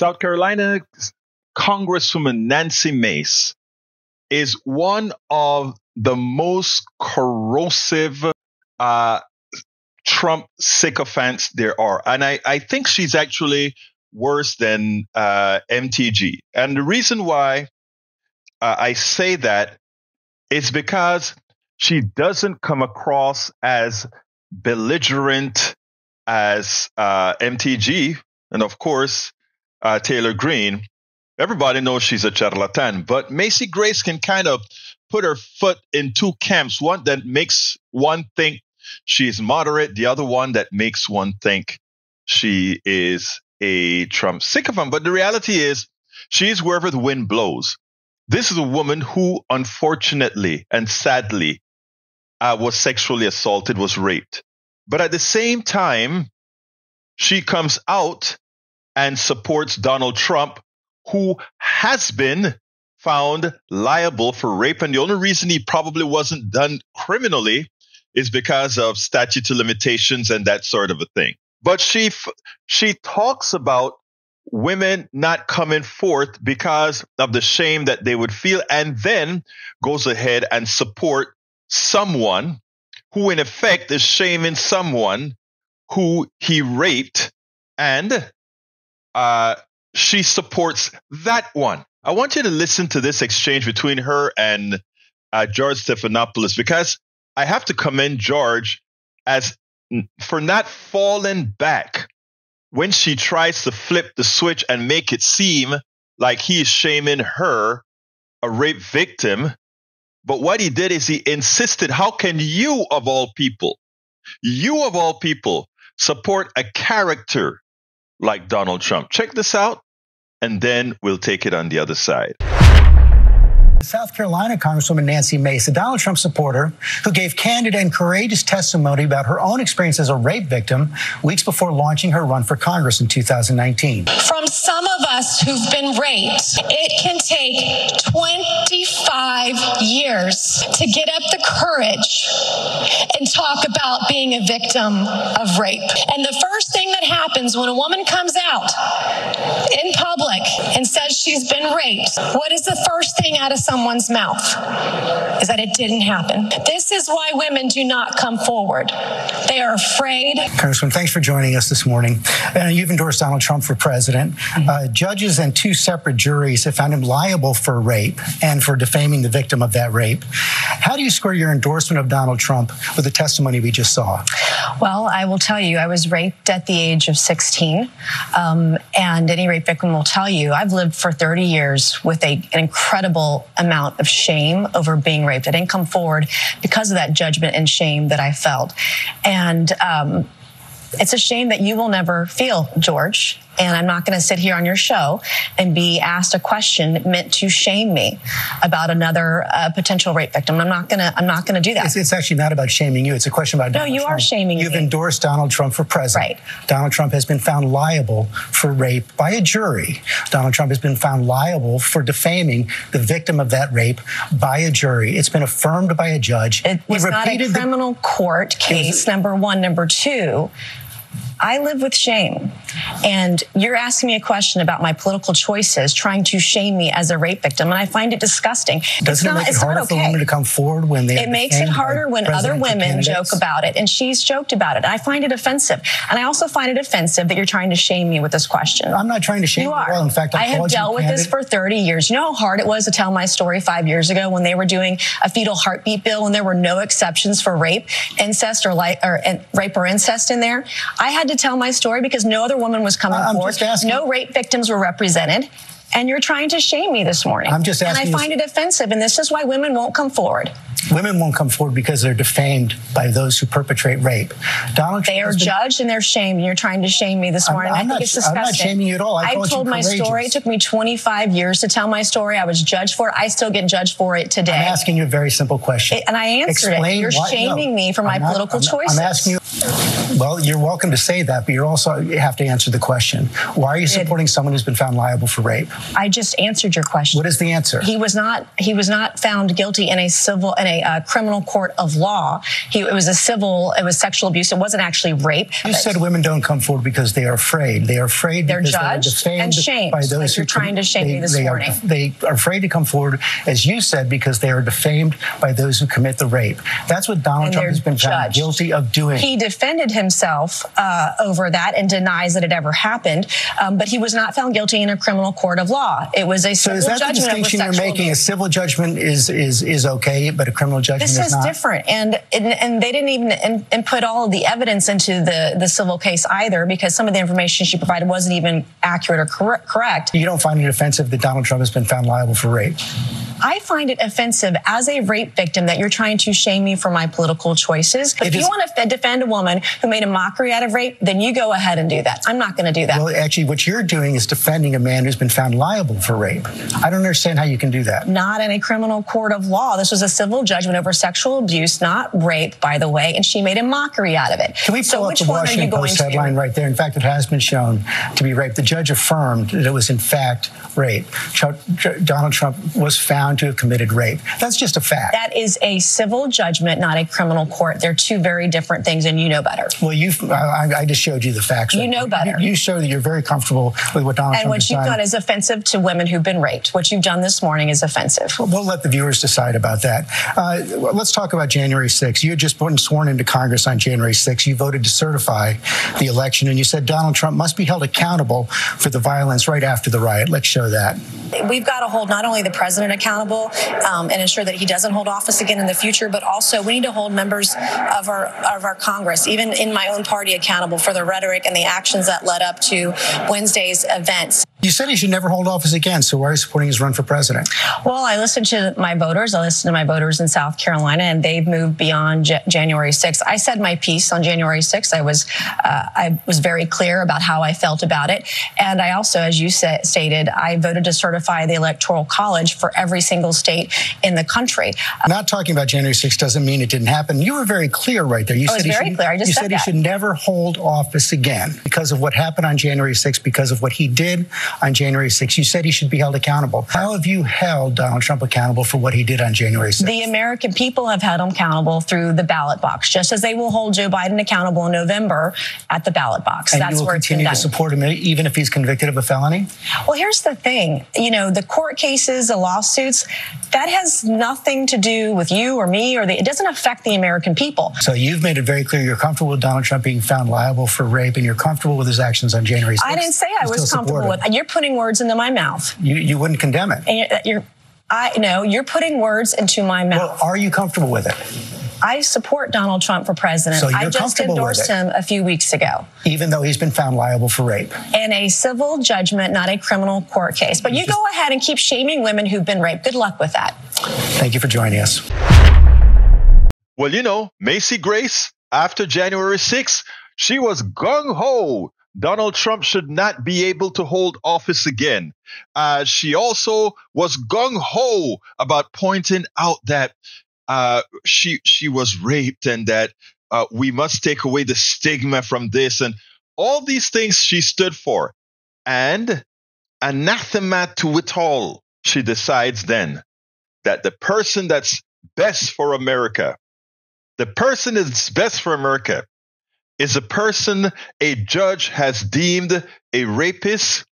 South Carolina Congresswoman Nancy Mace is one of the most corrosive Trump sycophants there are. And I think she's actually worse than MTG. And the reason why I say that is because she doesn't come across as belligerent as MTG. And of course, Taylor Greene. Everybody knows she's a charlatan, but Macy Grace can kind of put her foot in two camps. One that makes one think she's moderate, the other one that makes one think she is a Trump sycophant. But the reality is she's wherever the wind blows. This is a woman who, unfortunately and sadly, was sexually assaulted, was raped. But at the same time, she comes out and supports Donald Trump, who has been found liable for rape. And the only reason he probably wasn't done criminally is because of statute of limitations and that sort of a thing. But she talks about women not coming forth because of the shame that they would feel, and then goes ahead and support someone who in effect is shaming someone who he raped, and she supports that one. I want you to listen to this exchange between her and George Stephanopoulos, because I have to commend George for not falling back when she tries to flip the switch and make it seem like he is shaming her, a rape victim. But what he did is he insisted, how can you of all people, support a character like Donald Trump? Check this out, and then we'll take it on the other side. South Carolina Congresswoman Nancy Mace, a Donald Trump supporter who gave candid and courageous testimony about her own experience as a rape victim weeks before launching her run for Congress in 2019. From some of us who've been raped, it can take 25 years to get up the courage and talk about being a victim of rape. And the first thing that happens when a woman comes out in public and says she's been raped, what is the first thing out of someone's mouth? Is that it didn't happen. This is why women do not come forward. They are afraid. Congresswoman, thanks for joining us this morning. You've endorsed Donald Trump for president. Judges and two separate juries have found him liable for rape and for defaming the victim of that rape. How do you square your endorsement of Donald Trump with the testimony we just saw? Well, I will tell you, I was raped at the age of 16. And any rape victim will tell you, I've lived for 30 years with an incredible amount of shame over being raped. I didn't come forward because of that judgment and shame that I felt. And it's a shame that you will never feel, George. And I'm not going to sit here on your show and be asked a question meant to shame me about another potential rape victim. I'm not going to do that. It's actually not about shaming you. It's a question about Donald Trump. No, you are shaming me. You've endorsed Donald Trump for president. Right. Donald Trump has been found liable for rape by a jury. Donald Trump has been found liable for defaming the victim of that rape by a jury. It's been affirmed by a judge. It was not a criminal court case, number one. Number two, I live with shame. And you're asking me a question about my political choices, trying to shame me as a rape victim, and I find it disgusting. Doesn't it make it harder for women to come forward when they? It makes it harder when other women joke about it, and she's joked about it. I find it offensive, and I also find it offensive that you're trying to shame me with this question. I'm not trying to shame you at all. In fact, I have dealt with this for 30 years. You know how hard it was to tell my story 5 years ago when they were doing a fetal heartbeat bill and there were no exceptions for rape, incest, or rape or incest in there. I had to tell my story because no other woman was coming forward. No rape victims were represented. And you're trying to shame me this morning. I'm just asking. And I find it offensive. And this is why women won't come forward. Women won't come forward because they're defamed by those who perpetrate rape. Donald Trump, they are judged and they're shamed. And you're trying to shame me this morning. I think it's disgusting. I'm not shaming you at all. I told my story. It took me 25 years to tell my story. I was judged for it. I still get judged for it today. I'm asking you a very simple question. And I answered it. You're shaming me for my political choices. I'm asking you, Well, you're welcome to say that, but you have to answer the question. Why are you supporting someone who's been found liable for rape? I just answered your question. What is the answer? He was not found guilty in a criminal court of law. It was sexual abuse. It wasn't actually rape. You said women don't come forward because they are afraid. They are afraid they're because judged they're and shamed. By those like who you're trying to shame me this morning. They are afraid to come forward, as you said, because they are defamed by those who commit the rape. That's what Donald Trump has been found guilty of doing. He defended himself over that and denies that it ever happened, but he was not found guilty in a criminal court of law. It was a civil judgment. So is that the distinction you're making? A civil judgment is okay, but a criminal judgment is not? This is different, and they didn't even input all of the evidence into the civil case either, because some of the information she provided wasn't even accurate or correct. You don't find it offensive that Donald Trump has been found liable for rape? I find it offensive as a rape victim that you're trying to shame me for my political choices. If you want to defend a woman who made a mockery out of rape, then you go ahead and do that. I'm not going to do that. Well, actually, what you're doing is defending a man who's been found liable for rape. I don't understand how you can do that. Not in a criminal court of law. This was a civil judgment over sexual abuse, not rape, by the way, and she made a mockery out of it. Can we pull up the Washington Post headline right there? In fact, it has been shown to be rape. The judge affirmed that it was, in fact, rape. Donald Trump was found to have committed rape. That's just a fact. That is a civil judgment, not a criminal court. They're two very different things, and you know better. Well, I just showed you the facts. You know better. You show that you're very comfortable with what Donald Trump has done. And what you've done is offensive to women who've been raped. What you've done this morning is offensive. We'll let the viewers decide about that. Let's talk about January 6th. You had just been sworn into Congress on January 6th. You voted to certify the election, and you said Donald Trump must be held accountable for the violence right after the riot. Let's show that. We've got to hold not only the president accountable and ensure that he doesn't hold office again in the future, but also we need to hold members of our Congress, even in my own party, accountable for the rhetoric and the actions that led up to Wednesday's events. You said he should never hold office again, so why are you supporting his run for president? Well, I listened to my voters. I listened to my voters in South Carolina, and they've moved beyond January 6th. I said my piece on January 6th. I was very clear about how I felt about it. And I also, as you stated, I voted to certify the Electoral College for every single state in the country. Not talking about January 6th doesn't mean it didn't happen. You were very clear right there. You said very clear. I just said he should never hold office again because of what happened on January 6th, because of what he did on January 6th. You said he should be held accountable. How have you held Donald Trump accountable for what he did on January 6th? The American people have held him accountable through the ballot box, just as they will hold Joe Biden accountable in November at the ballot box. And that's you will where continue to support him even if he's convicted of a felony? Well, here's the thing. You know, the court cases, the lawsuits, that has nothing to do with you or me, it doesn't affect the American people. So you've made it very clear you're comfortable with Donald Trump being found liable for rape, and you're comfortable with his actions on January 6th. I didn't say I was comfortable with it. You're putting words into my mouth. You wouldn't condemn it. And you're putting words into my mouth. Well, are you comfortable with it? I support Donald Trump for president. So I just endorsed him a few weeks ago. Even though he's been found liable for rape. In a civil judgment, not a criminal court case. But you go ahead and keep shaming women who've been raped. Good luck with that. Thank you for joining us. Well, you know, Macy Grace, after January 6th, she was gung-ho. Donald Trump should not be able to hold office again. She also was gung-ho about pointing out that she was raped and that we must take away the stigma from this, and all these things she stood for. And anathema to it all, she decides then that the person that's best for America, the person that's best for America is a person a judge has deemed a rapist,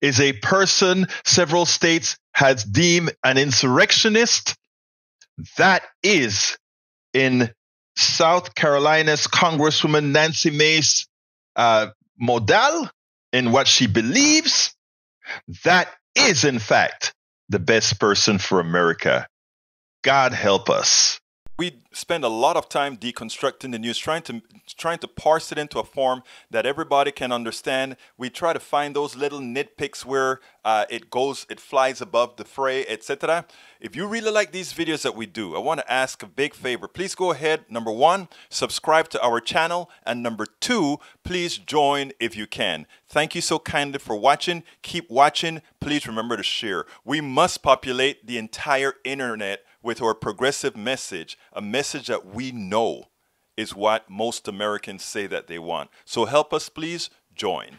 is a person several states has deemed an insurrectionist. That is in South Carolina's Congresswoman Nancy Mace model in what she believes. That is, in fact, the best person for America. God help us. We spend a lot of time deconstructing the news, trying to parse it into a form that everybody can understand. We try to find those little nitpicks where it flies above the fray, etc. If you really like these videos that we do, I want to ask a big favor. Please go ahead. Number one, subscribe to our channel. And number two, please join if you can. Thank you so kindly for watching. Keep watching. Please remember to share. We must populate the entire internet with our progressive message, a message that we know is what most Americans say that they want. So help us, please join.